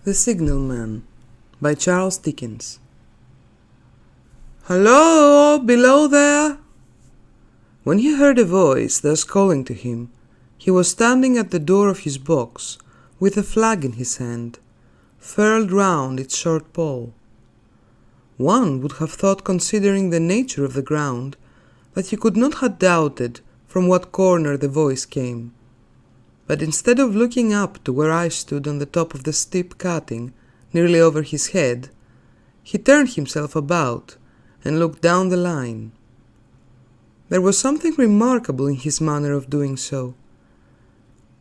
The Signalman by Charles Dickens. "Hello, below there!" When he heard a voice thus calling to him, he was standing at the door of his box, with a flag in his hand, furled round its short pole. One would have thought, considering the nature of the ground, that he could not have doubted from what corner the voice came. But instead of looking up to where I stood on the top of the steep cutting, nearly over his head, he turned himself about and looked down the line. There was something remarkable in his manner of doing so,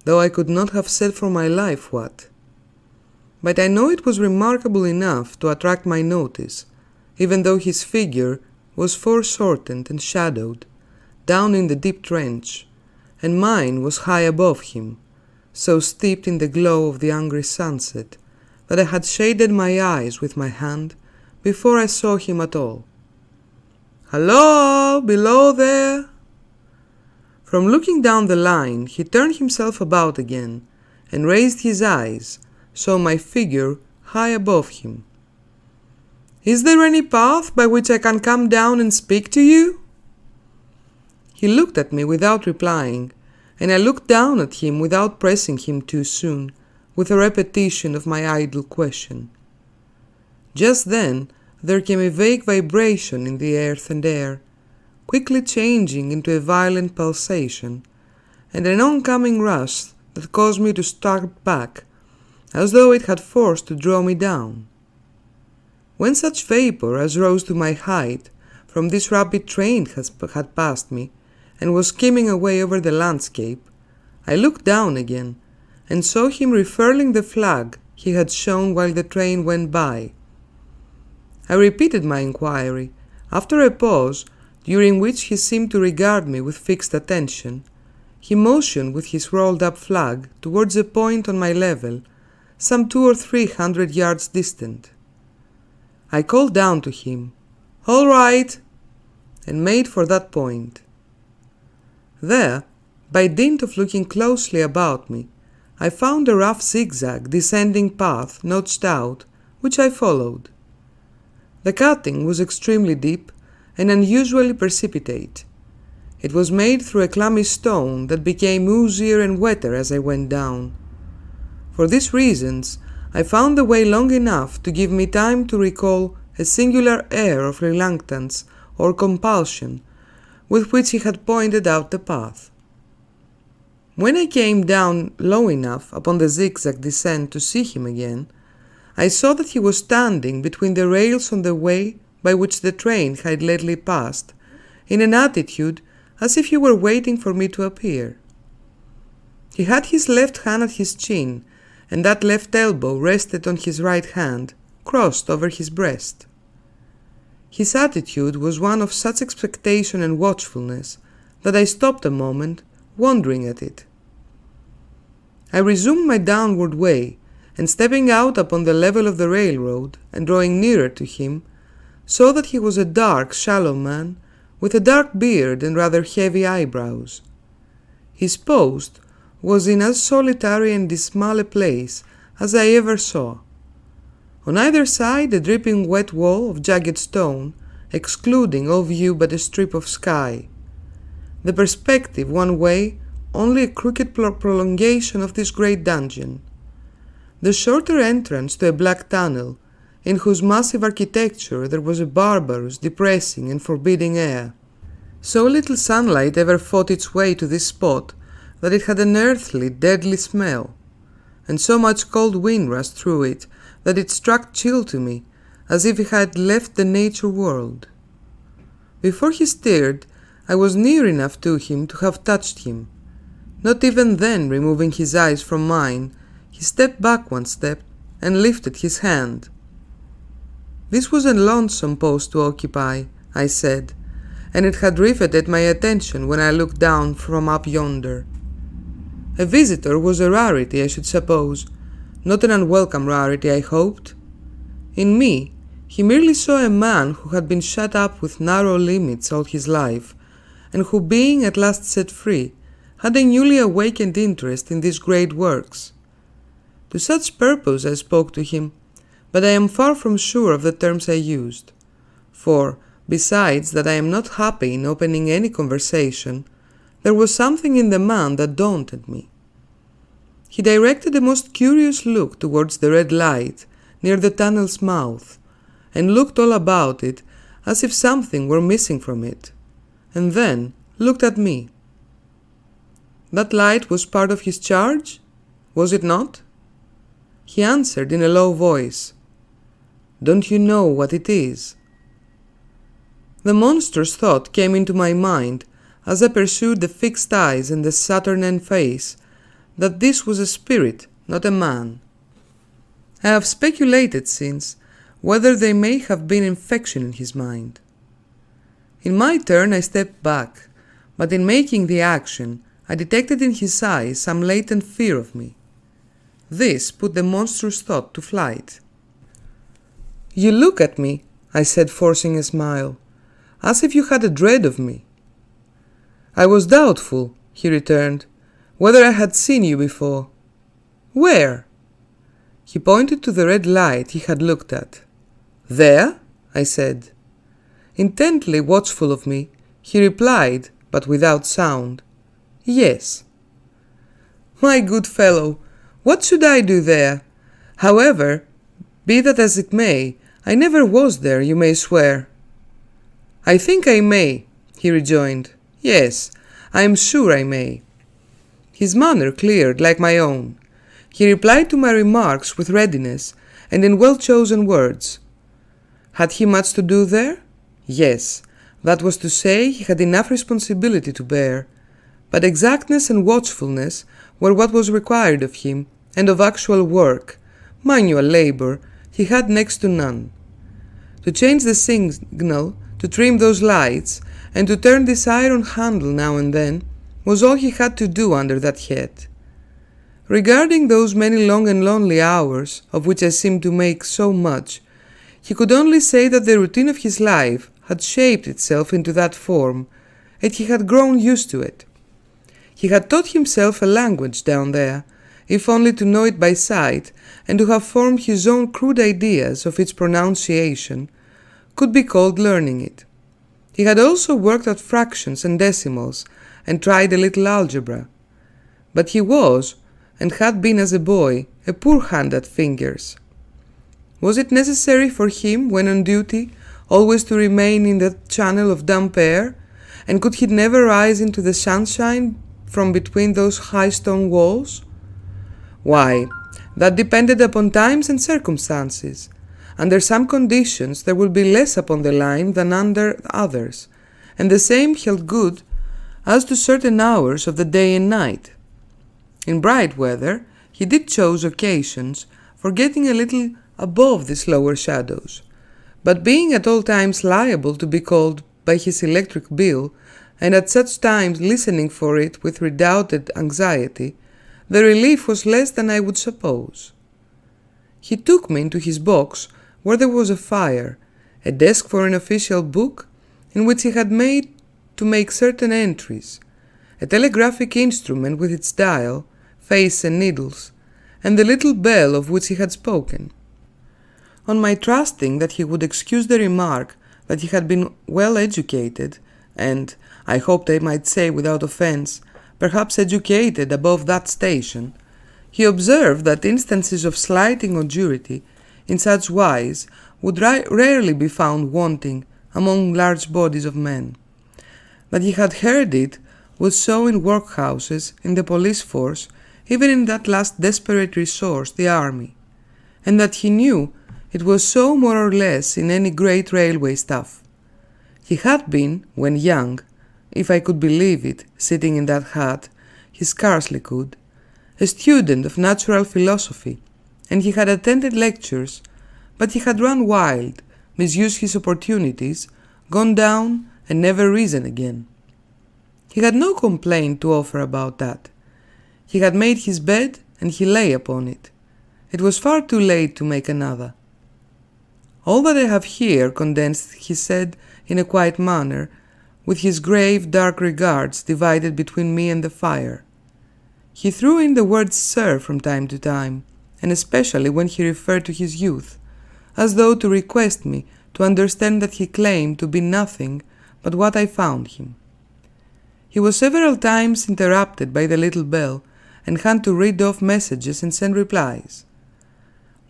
though I could not have said for my life what. But I know it was remarkable enough to attract my notice, even though his figure was foreshortened and shadowed, down in the deep trench, and mine was high above him, so steeped in the glow of the angry sunset that I had shaded my eyes with my hand before I saw him at all. "Hello, below there!" From looking down the line, he turned himself about again and raised his eyes, saw my figure high above him. "Is there any path by which I can come down and speak to you?" He looked at me without replying, and I looked down at him without pressing him too soon, with a repetition of my idle question. Just then there came a vague vibration in the earth and air, quickly changing into a violent pulsation, and an oncoming rush that caused me to start back, as though it had force to draw me down. When such vapor as rose to my height from this rapid train had passed me, and was skimming away over the landscape, I looked down again, and saw him refurling the flag he had shown while the train went by. I repeated my inquiry. After a pause, during which he seemed to regard me with fixed attention, he motioned with his rolled-up flag towards a point on my level, some 200 or 300 yards distant. I called down to him, "All right," and made for that point. There, by dint of looking closely about me, I found a rough zigzag descending path notched out, which I followed. The cutting was extremely deep and unusually precipitate. It was made through a clammy stone that became oozier and wetter as I went down. For these reasons, I found the way long enough to give me time to recall a singular air of reluctance or compulsion with which he had pointed out the path. When I came down low enough upon the zigzag descent to see him again, I saw that he was standing between the rails on the way by which the train had lately passed, in an attitude as if he were waiting for me to appear. He had his left hand at his chin, and that left elbow rested on his right hand, crossed over his breast. His attitude was one of such expectation and watchfulness that I stopped a moment, wondering at it. I resumed my downward way, and stepping out upon the level of the railroad and drawing nearer to him, saw that he was a dark, shallow man, with a dark beard and rather heavy eyebrows. His post was in as solitary and dismal a place as I ever saw. On either side a dripping wet wall of jagged stone, excluding all view but a strip of sky. The perspective one way, only a crooked prolongation of this great dungeon. The shorter entrance to a black tunnel, in whose massive architecture there was a barbarous, depressing and forbidding air. So little sunlight ever fought its way to this spot that it had an earthly, deadly smell, and so much cold wind rushed through it that it struck chill to me, as if it had left the nature world. Before he stirred, I was near enough to him to have touched him. Not even then removing his eyes from mine, he stepped back one step and lifted his hand. This was a lonesome post to occupy, I said, and it had riveted my attention when I looked down from up yonder. A visitor was a rarity, I should suppose, not an unwelcome rarity, I hoped. In me, he merely saw a man who had been shut up with narrow limits all his life, and who, being at last set free, had a newly awakened interest in these great works. To such purpose I spoke to him, but I am far from sure of the terms I used. For, besides that I am not happy in opening any conversation, there was something in the man that daunted me. He directed a most curious look towards the red light near the tunnel's mouth, and looked all about it as if something were missing from it, and then looked at me. That light was part of his charge, was it not? He answered in a low voice, "Don't you know what it is?" The monstrous thought came into my mind as I pursued the fixed eyes and the saturnine face, that this was a spirit, not a man. I have speculated since whether there may have been infection in his mind. In my turn I stepped back, but in making the action I detected in his eyes some latent fear of me. This put the monstrous thought to flight. "You look at me," I said, forcing a smile, "as if you had a dread of me." "I was doubtful," he returned, "whether I had seen you before." "Where?" He pointed to the red light he had looked at. "There?" I said. Intently watchful of me, he replied, but without sound, "Yes." "My good fellow, what should I do there? However, be that as it may, I never was there, you may swear." "I think I may," he rejoined. "Yes, I am sure I may." His manner cleared like my own. He replied to my remarks with readiness and in well-chosen words. Had he much to do there? Yes, that was to say, he had enough responsibility to bear, but exactness and watchfulness were what was required of him, and of actual work, manual labor, he had next to none. To change the signal, to trim those lights, and to turn this iron handle now and then, was all he had to do under that head. Regarding those many long and lonely hours, of which I seemed to make so much, he could only say that the routine of his life had shaped itself into that form, and he had grown used to it. He had taught himself a language down there, if only to know it by sight, and to have formed his own crude ideas of its pronunciation, could be called learning it. He had also worked at fractions and decimals, and tried a little algebra. But he was, and had been as a boy, a poor hand at fingers. Was it necessary for him, when on duty, always to remain in that channel of damp air, and could he never rise into the sunshine from between those high stone walls? Why, that depended upon times and circumstances. Under some conditions there would be less upon the line than under others, and the same held good as to certain hours of the day and night. In bright weather he did choose occasions for getting a little above these lower shadows, but being at all times liable to be called by his electric bill, and at such times listening for it with redoubted anxiety, the relief was less than I would suppose. He took me into his box, where there was a fire, a desk for an official book, in which he had made to make certain entries, a telegraphic instrument with its dial, face and needles, and the little bell of which he had spoken. On my trusting that he would excuse the remark that he had been well educated, and, I hoped I might say without offence, perhaps educated above that station, he observed that instances of slighting or durity in such wise would rarely be found wanting among large bodies of men. That he had heard it was so in workhouses, in the police force, even in that last desperate resource, the army, and that he knew it was so more or less in any great railway staff. He had been, when young, if I could believe it, sitting in that hat, he scarcely could, a student of natural philosophy, and he had attended lectures, but he had run wild, misused his opportunities, gone down, and never risen again. He had no complaint to offer about that. He had made his bed, and he lay upon it. It was far too late to make another. All that I have here condensed he said in a quiet manner, with his grave, dark regards divided between me and the fire. He threw in the word "sir" from time to time, and especially when he referred to his youth, as though to request me to understand that he claimed to be nothing but what I found him. He was several times interrupted by the little bell and had to read off messages and send replies.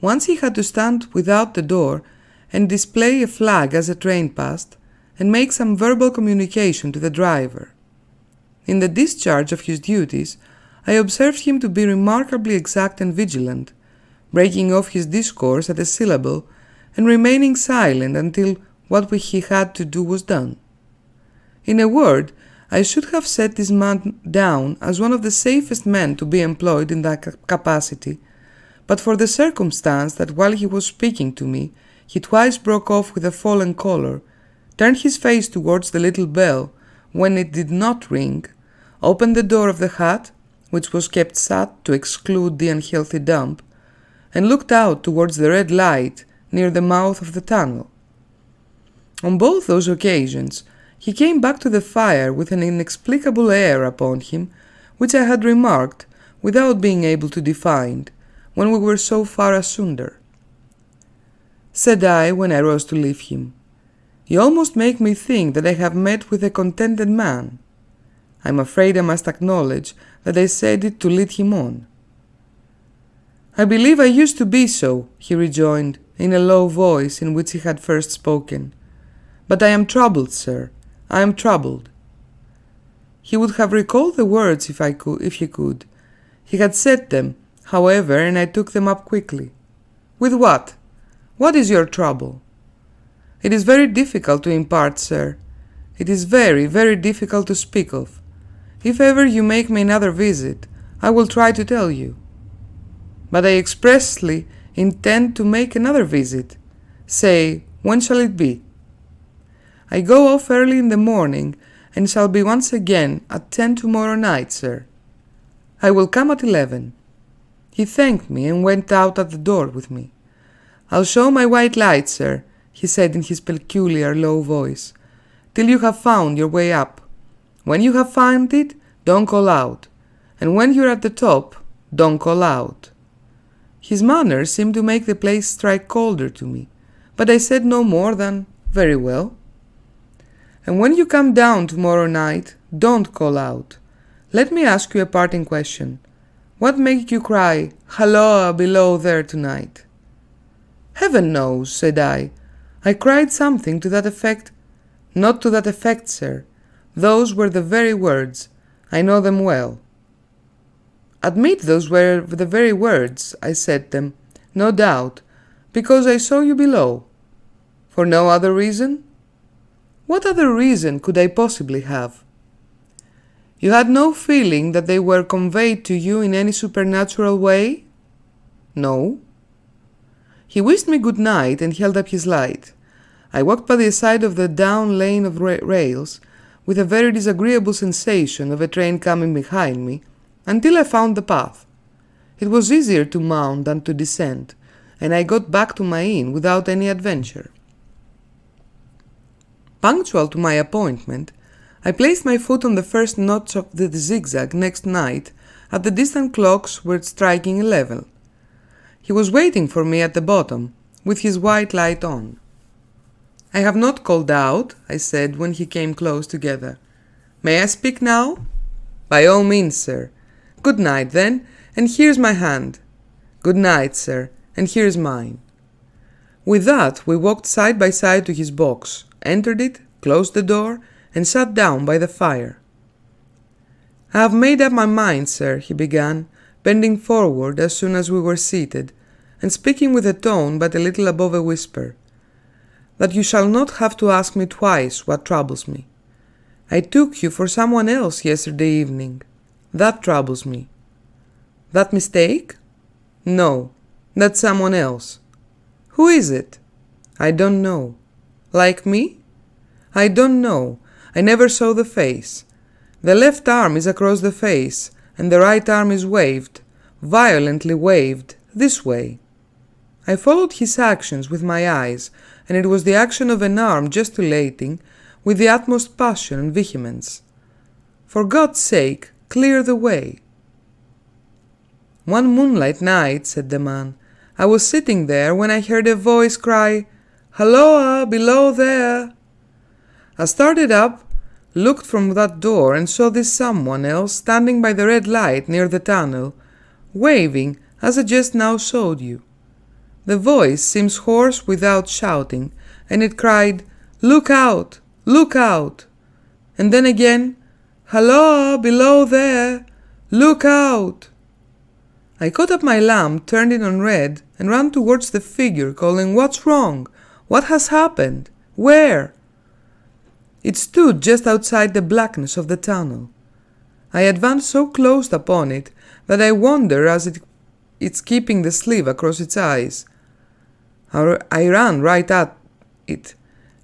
Once he had to stand without the door and display a flag as a train passed and make some verbal communication to the driver. In the discharge of his duties, I observed him to be remarkably exact and vigilant, breaking off his discourse at a syllable and remaining silent until what he had to do was done. In a word, I should have set this man down as one of the safest men to be employed in that capacity, but for the circumstance that while he was speaking to me, he twice broke off with a fallen color, turned his face towards the little bell when it did not ring, opened the door of the hut, which was kept shut to exclude the unhealthy damp, and looked out towards the red light near the mouth of the tunnel. On both those occasions, he came back to the fire with an inexplicable air upon him, which I had remarked without being able to define, when we were so far asunder. Said I, when I rose to leave him, "You almost make me think that I have met with a contented man." I am afraid I must acknowledge that I said it to lead him on. "I believe I used to be so," he rejoined, in a low voice in which he had first spoken. "But I am troubled, sir. I am troubled." He would have recalled the words if he could. He had said them, however, and I took them up quickly. "With what? What is your trouble?" "It is very difficult to impart, sir. It is very, very difficult to speak of. If ever you make me another visit, I will try to tell you." "But I expressly intend to make another visit. Say, when shall it be?" "I go off early in the morning, and shall be once again at 10 tomorrow night, sir." "I will come at 11. He thanked me and went out at the door with me. "I'll show my white light, sir," he said in his peculiar low voice, "till you have found your way up. When you have found it, don't call out, and when you're at the top, don't call out." His manner seemed to make the place strike colder to me, but I said no more than, "Very well." "And when you come down tomorrow night, don't call out. Let me ask you a parting question. What made you cry, 'Halloa below there tonight'?" "Heaven knows," said I. "I cried something to that effect." "Not to that effect, sir. Those were the very words. I know them well." "Admit those were the very words. I said them, no doubt, because I saw you below." "For no other reason?" "What other reason could I possibly have?" "You had no feeling that they were conveyed to you in any supernatural way?" "No." He wished me good night and held up his light. I walked by the side of the down lane of rails, with a very disagreeable sensation of a train coming behind me, until I found the path. It was easier to mount than to descend, and I got back to my inn without any adventure. Punctual to my appointment, I placed my foot on the first notch of the zigzag next night, at the distant clocks were striking 11. He was waiting for me at the bottom, with his white light on. "I have not called out," I said when he came close together. "May I speak now?" "By all means, sir." "Good night, then, and here's my hand." "Good night, sir, and here's mine." With that, we walked side by side to his box, entered it, closed the door, and sat down by the fire. "I have made up my mind, sir," he began, bending forward as soon as we were seated, and speaking with a tone but a little above a whisper, "that you shall not have to ask me twice what troubles me. I took you for someone else yesterday evening. That troubles me." "That mistake?" "No, that's someone else." "Who is it?" "I don't know." "Like me?" "I don't know. I never saw the face. The left arm is across the face, and the right arm is waved, violently waved, this way." I followed his actions with my eyes, and it was the action of an arm gesticulating with the utmost passion and vehemence. "For God's sake, clear the way." "One moonlight night," said the man, "I was sitting there when I heard a voice cry, 'Halloa, below there!' I started up, looked from that door and saw this someone else standing by the red light near the tunnel, waving as I just now showed you. The voice seems hoarse without shouting, and it cried, 'Look out! Look out!' And then again, 'Halloa, below there! Look out!' I caught up my lamp, turned it on red, and ran towards the figure, calling, 'What's wrong? What has happened? Where?' It stood just outside the blackness of the tunnel. I advanced so close upon it that I wondered as it's keeping the sleeve across its eyes. I ran right at it,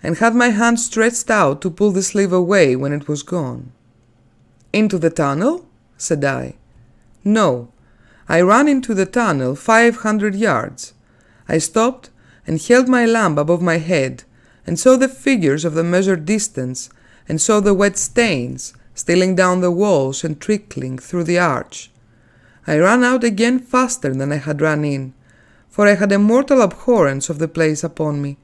and had my hand stretched out to pull the sleeve away when it was gone. 'Into the tunnel?' said I. 'No. I ran into the tunnel 500 yards. I stopped and held my lamp above my head, and saw the figures of the measured distance, and saw the wet stains stealing down the walls and trickling through the arch. I ran out again faster than I had run in, for I had a mortal abhorrence of the place upon me,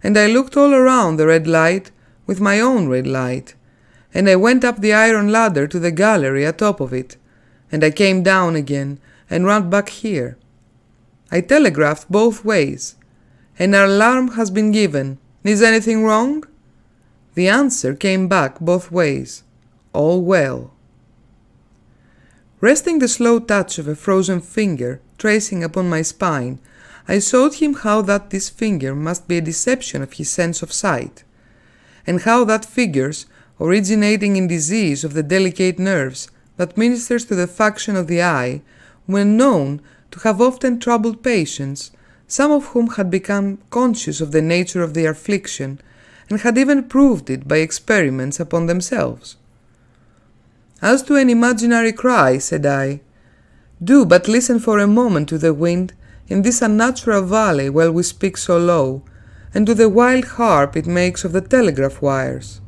and I looked all around the red light with my own red light, and I went up the iron ladder to the gallery atop of it, and I came down again and ran back here. I telegraphed both ways. An alarm has been given. Is anything wrong? The answer came back both ways. All well. Resting the slow touch of a frozen finger tracing upon my spine, I showed him how that this finger must be a deception of his sense of sight, and how that figures, originating in disease of the delicate nerves that ministers to the function of the eye, were known to have often troubled patients, some of whom had become conscious of the nature of their affliction, and had even proved it by experiments upon themselves. As to an imaginary cry, said I, do but listen for a moment to the wind in this unnatural valley while we speak so low, and to the wild harp it makes of the telegraph wires.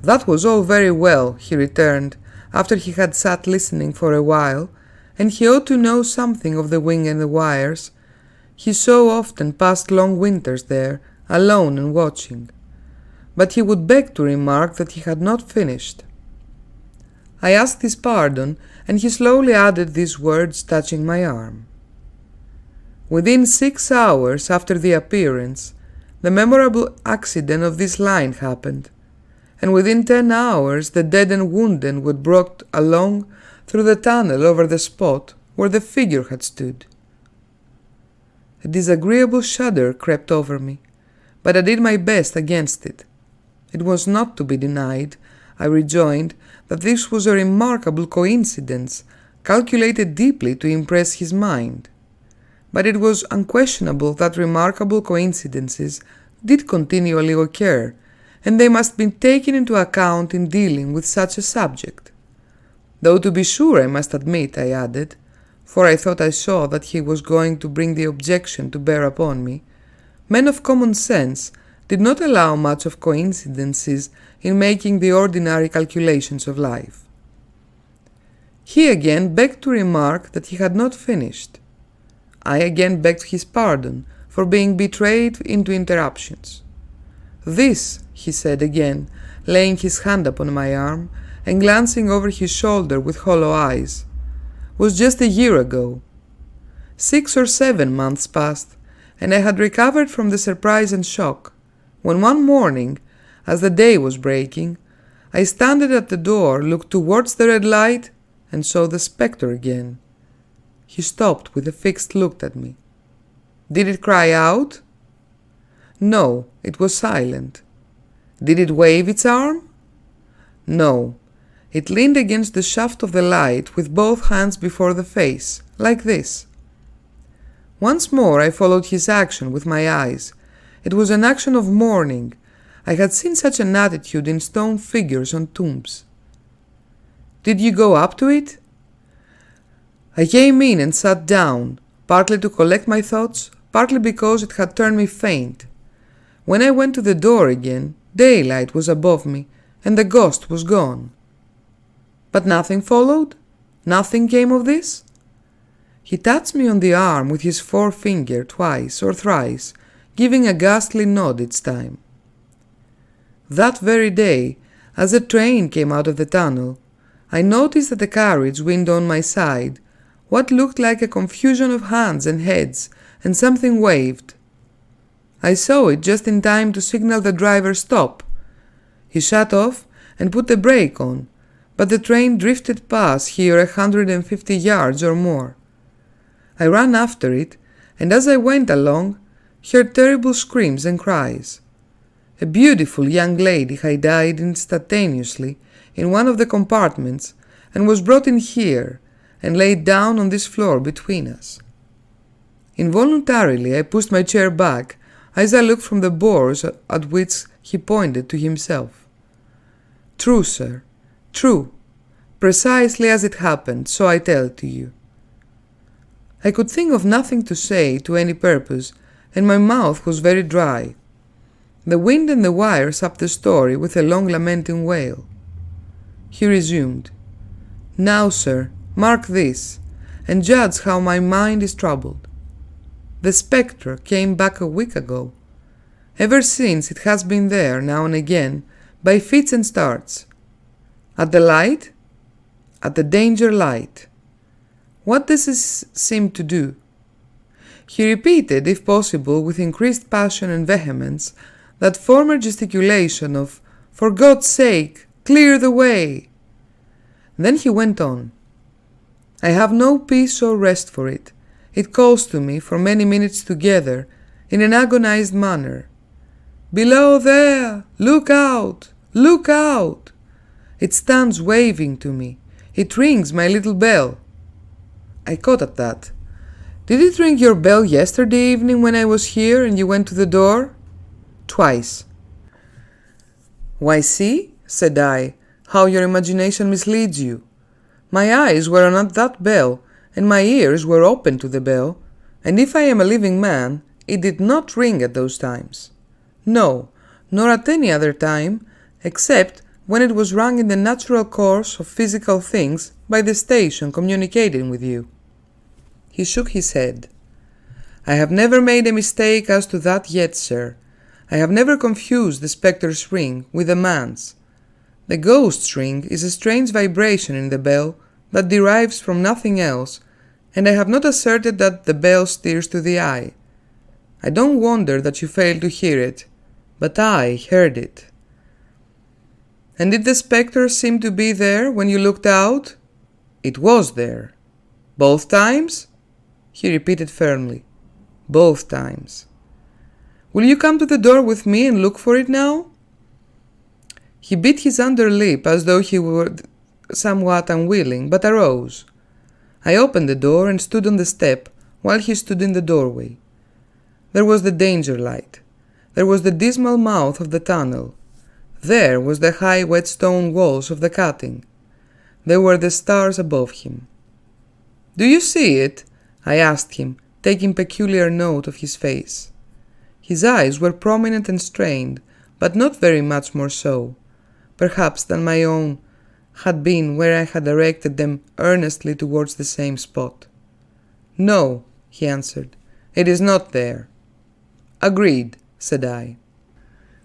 That was all very well, he returned, after he had sat listening for a while, and he ought to know something of the wind and the wires. He so often passed long winters there, alone and watching. But he would beg to remark that he had not finished. I asked his pardon, and he slowly added these words touching my arm. Within 6 hours after the appearance, the memorable accident of this line happened, and within 10 hours the dead and wounded were brought along through the tunnel over the spot where the figure had stood. A disagreeable shudder crept over me, but I did my best against it. It was not to be denied, I rejoined, that this was a remarkable coincidence, calculated deeply to impress his mind. But it was unquestionable that remarkable coincidences did continually occur, and they must be taken into account in dealing with such a subject. Though to be sure I must admit, I added, for I thought I saw that he was going to bring the objection to bear upon me, men of common sense did not allow much of coincidences in making the ordinary calculations of life. He again begged to remark that he had not finished. I again begged his pardon for being betrayed into interruptions. This, he said again, laying his hand upon my arm and glancing over his shoulder with hollow eyes, was just a year ago. 6 or 7 months passed, and I had recovered from the surprise and shock, when one morning, as the day was breaking, I standing at the door, looked towards the red light, and saw the spectre again. He stopped with a fixed look at me. Did it cry out? No, it was silent. Did it wave its arm? No, it leaned against the shaft of the light with both hands before the face, like this. Once more I followed his action with my eyes. It was an action of mourning. I had seen such an attitude in stone figures on tombs. Did you go up to it? I came in and sat down, partly to collect my thoughts, partly because it had turned me faint. When I went to the door again, daylight was above me, and the ghost was gone. But nothing followed? Nothing came of this? He tapped me on the arm with his forefinger twice or thrice, giving a ghastly nod each time. That very day, as the train came out of the tunnel, I noticed at the carriage window on my side what looked like a confusion of hands and heads, and something waved. I saw it just in time to signal the driver stop. He shut off and put the brake on, but the train drifted past here 150 yards or more. I ran after it, and as I went along, heard terrible screams and cries. A beautiful young lady had died instantaneously in one of the compartments and was brought in here and laid down on this floor between us. Involuntarily I pushed my chair back as I looked from the boards at which he pointed to himself. True, sir, true, precisely as it happened, so I tell it to you. I could think of nothing to say to any purpose, and my mouth was very dry. The wind and the wire supped the story with a long lamenting wail. He resumed, Now, sir, mark this, and judge how my mind is troubled. The spectre came back a week ago. Ever since it has been there now and again, by fits and starts. At the light? At the danger light. What does this seem to do? He repeated, if possible, with increased passion and vehemence, that former gesticulation of, For God's sake, clear the way! Then he went on. I have no peace or rest for it. It calls to me for many minutes together, in an agonized manner. Below there! Look out! Look out! It stands waving to me. It rings my little bell. I caught at that. Did it ring your bell yesterday evening when I was here and you went to the door? Twice. Why, see, said I, how your imagination misleads you. My eyes were on at that bell, and my ears were open to the bell, and if I am a living man, it did not ring at those times. No, nor at any other time, except when it was rung in the natural course of physical things by the station communicating with you. He shook his head. I have never made a mistake as to that yet, sir. I have never confused the spectre's ring with a man's. The ghost's ring is a strange vibration in the bell that derives from nothing else, and I have not asserted that the bell steers to the eye. I don't wonder that you failed to hear it, but I heard it. And did the spectre seem to be there when you looked out? It was there. Both times? He repeated firmly. Both times. Will you come to the door with me and look for it now? He bit his under lip as though he were somewhat unwilling, but arose. I opened the door and stood on the step while he stood in the doorway. There was the danger light. There was the dismal mouth of the tunnel. There was the high wet stone walls of the cutting. There were the stars above him. Do you see it? I asked him, taking peculiar note of his face. His eyes were prominent and strained, but not very much more so, perhaps, than my own had been where I had directed them earnestly towards the same spot. No, he answered, it is not there. Agreed, said I.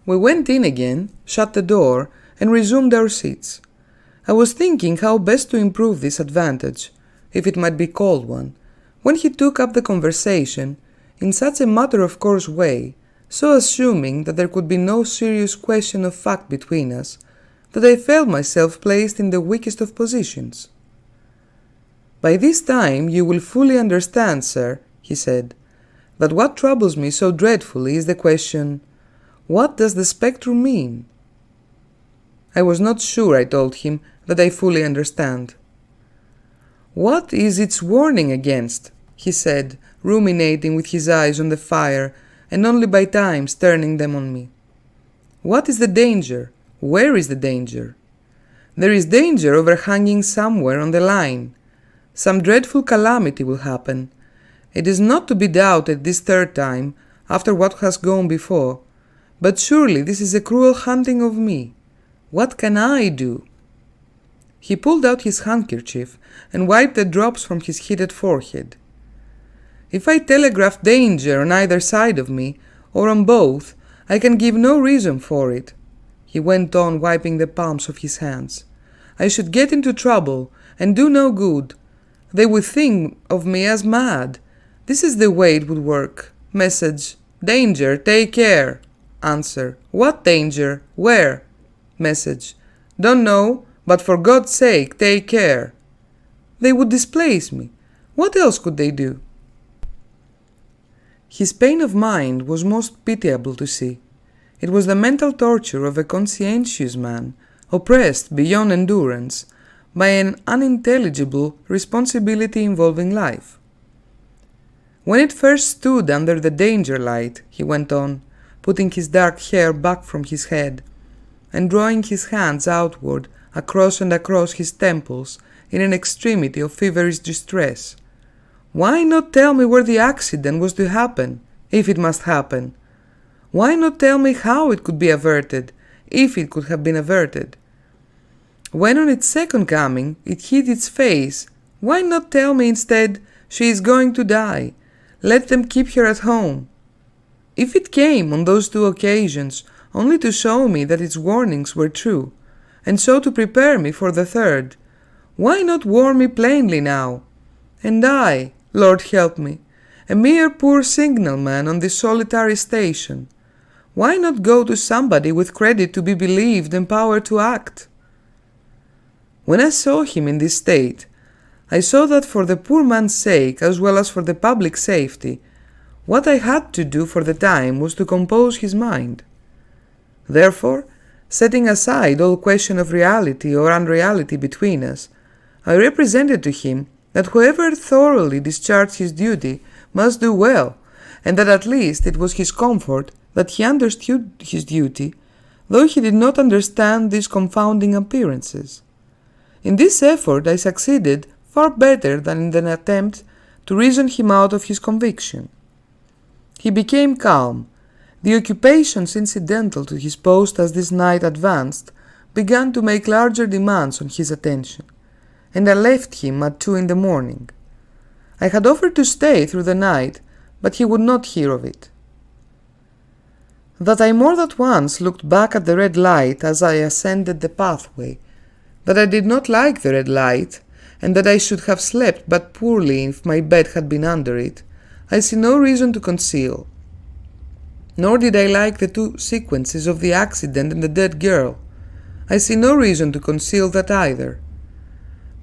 We went in again, shut the door, and resumed our seats. I was thinking how best to improve this advantage, if it might be called one, when he took up the conversation in such a matter-of-course way, so assuming that there could be no serious question of fact between us, that I felt myself placed in the weakest of positions. By this time you will fully understand, sir, he said, that what troubles me so dreadfully is the question, what does the spectrum mean? I was not sure, I told him, that I fully understand. What is its warning against? He said, ruminating with his eyes on the fire, and only by times turning them on me. What is the danger? Where is the danger? There is danger overhanging somewhere on the line. Some dreadful calamity will happen. It is not to be doubted this third time, after what has gone before, but surely this is a cruel hunting of me. What can I do? He pulled out his handkerchief and wiped the drops from his heated forehead. If I telegraph danger on either side of me, or on both, I can give no reason for it," he went on, wiping the palms of his hands. "I should get into trouble, and do no good. They would think of me as mad. This is the way it would work. Message: danger, take care. Answer: what danger? Where? Message: don't know, but for God's sake, take care. They would displace me. What else could they do?" His pain of mind was most pitiable to see. It was the mental torture of a conscientious man, oppressed beyond endurance by an unintelligible responsibility involving life. "When it first stood under the danger light," he went on, putting his dark hair back from his head, and drawing his hands outward across and across his temples in an extremity of feverish distress, "why not tell me where the accident was to happen, if it must happen? Why not tell me how it could be averted, if it could have been averted? When on its second coming it hid its face, why not tell me instead, 'She is going to die, let them keep her at home'? If it came on those two occasions only to show me that its warnings were true, and so to prepare me for the third, why not warn me plainly now? And I, Lord help me, a mere poor signalman on this solitary station, why not go to somebody with credit to be believed and power to act?" When I saw him in this state, I saw that for the poor man's sake, as well as for the public safety, what I had to do for the time was to compose his mind. Therefore, setting aside all question of reality or unreality between us, I represented to him that whoever thoroughly discharged his duty must do well, and that at least it was his comfort that he understood his duty, though he did not understand these confounding appearances. In this effort I succeeded far better than in an attempt to reason him out of his conviction. He became calm. The occupations incidental to his post as this night advanced began to make larger demands on his attention, and I left him at 2 in the morning. I had offered to stay through the night, but he would not hear of it. That I more than once looked back at the red light as I ascended the pathway, that I did not like the red light, and that I should have slept but poorly if my bed had been under it, I see no reason to conceal. Nor did I like the two sequences of the accident and the dead girl. I see no reason to conceal that either.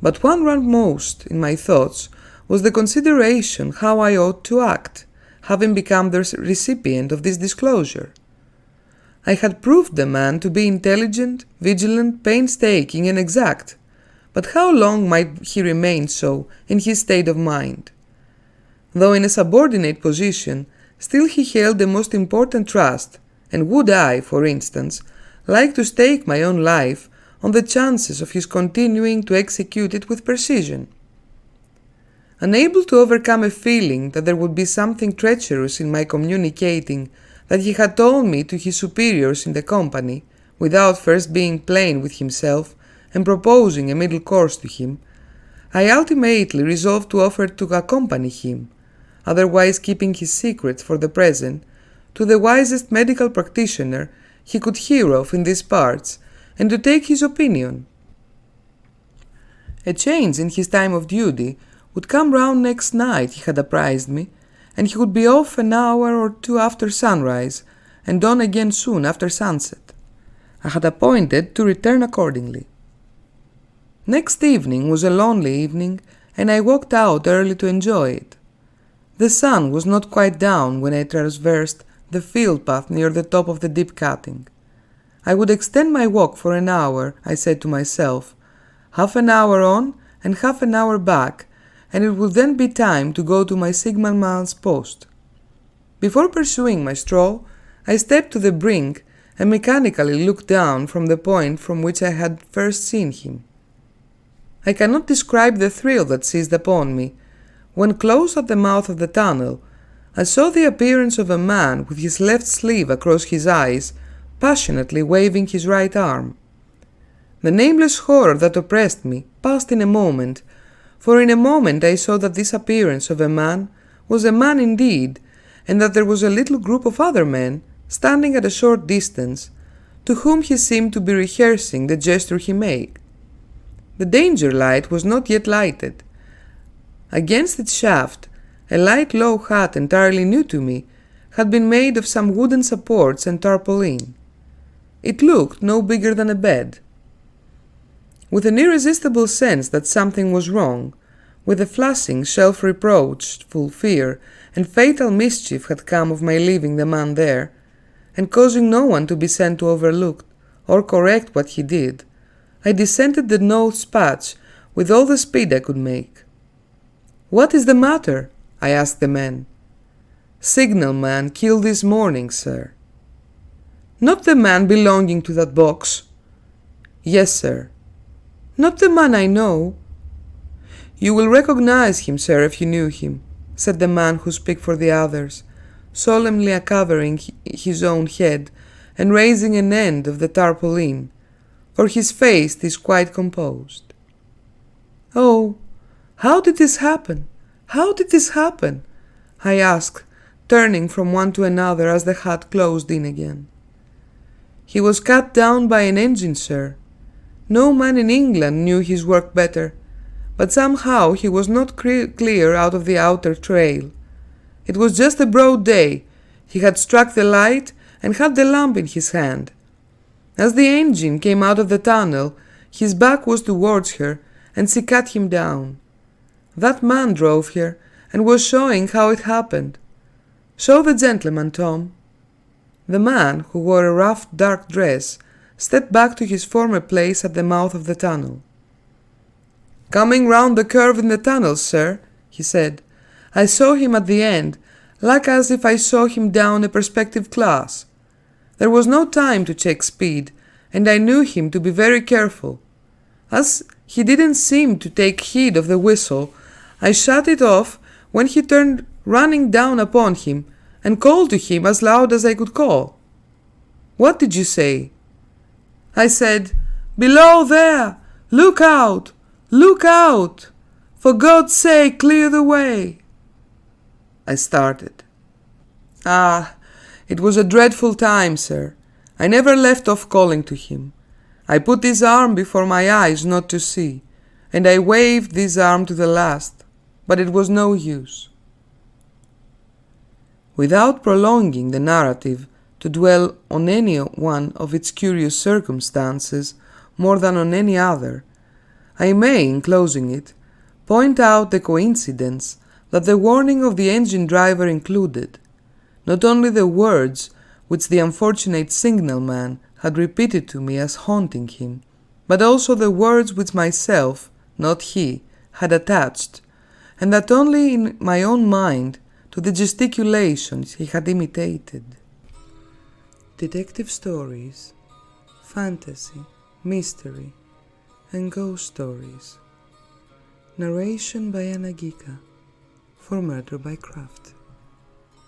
But what ran most in my thoughts was the consideration how I ought to act, having become the recipient of this disclosure. I had proved the man to be intelligent, vigilant, painstaking, and exact, but how long might he remain so in his state of mind? Though in a subordinate position, still he held the most important trust, and would I, for instance, like to stake my own life on the chances of his continuing to execute it with precision? Unable to overcome a feeling that there would be something treacherous in my communicating that he had told me to his superiors in the company, without first being plain with himself and proposing a middle course to him, I ultimately resolved to offer to accompany him, otherwise keeping his secret for the present, to the wisest medical practitioner he could hear of in these parts, and to take his opinion. A change in his time of duty would come round next night, he had apprised me, and he would be off an hour or two after sunrise, and on again soon after sunset. I had appointed to return accordingly. Next evening was a lonely evening, and I walked out early to enjoy it. The sun was not quite down when I traversed the field path near the top of the deep cutting. I would extend my walk for an hour, I said to myself, half an hour on and half an hour back, and it would then be time to go to my signalman's post. Before pursuing my stroll, I stepped to the brink and mechanically looked down from the point from which I had first seen him. I cannot describe the thrill that seized upon me when, close at the mouth of the tunnel, I saw the appearance of a man with his left sleeve across his eyes, passionately waving his right arm. The nameless horror that oppressed me passed in a moment, for in a moment I saw that this appearance of a man was a man indeed, and that there was a little group of other men, standing at a short distance, to whom he seemed to be rehearsing the gesture he made. The danger light was not yet lighted. Against its shaft, a light low hut entirely new to me had been made of some wooden supports and tarpaulin. It looked no bigger than a bed. With an irresistible sense that something was wrong, with a flashing self-reproachful fear and fatal mischief had come of my leaving the man there, and causing no one to be sent to overlook or correct what he did, I descended the north patch with all the speed I could make. "What is the matter?" I asked the man. "Signalman killed this morning, sir." "Not the man belonging to that box?" "Yes, sir." "Not the man I know?" "You will recognize him, sir, if you knew him," said the man who spoke for the others, solemnly uncovering his own head and raising an end of the tarpaulin, for his face is quite composed. "Oh, how did this happen? How did this happen?" I asked, turning from one to another as the hut closed in again. "He was cut down by an engine, sir. No man in England knew his work better, but somehow he was not clear out of the outer trail. It was just a broad day. He had struck the light and had the lamp in his hand. As the engine came out of the tunnel, his back was towards her, and she cut him down. That man drove here, and was showing how it happened. Show the gentleman, Tom." The man, who wore a rough dark dress, stepped back to his former place at the mouth of the tunnel. "Coming round the curve in the tunnel, sir," he said. "I saw him at the end, like as if I saw him down a perspective glass. There was no time to check speed, and I knew him to be very careful. As he didn't seem to take heed of the whistle, I shut it off when he turned running down upon him, and called to him as loud as I could call." "What did you say?" "I said, 'Below there! Look out! Look out! For God's sake, clear the way!'" I started. "Ah, it was a dreadful time, sir. I never left off calling to him. I put this arm before my eyes not to see, and I waved this arm to the last, but it was no use." Without prolonging the narrative to dwell on any one of its curious circumstances more than on any other, I may, in closing it, point out the coincidence that the warning of the engine driver included not only the words which the unfortunate signalman had repeated to me as haunting him, but also the words which myself, not he, had attached, and that only in my own mind, to the gesticulations he had imitated. Detective stories, fantasy, mystery, and ghost stories. Narration by Gkika, for Murder by Craft.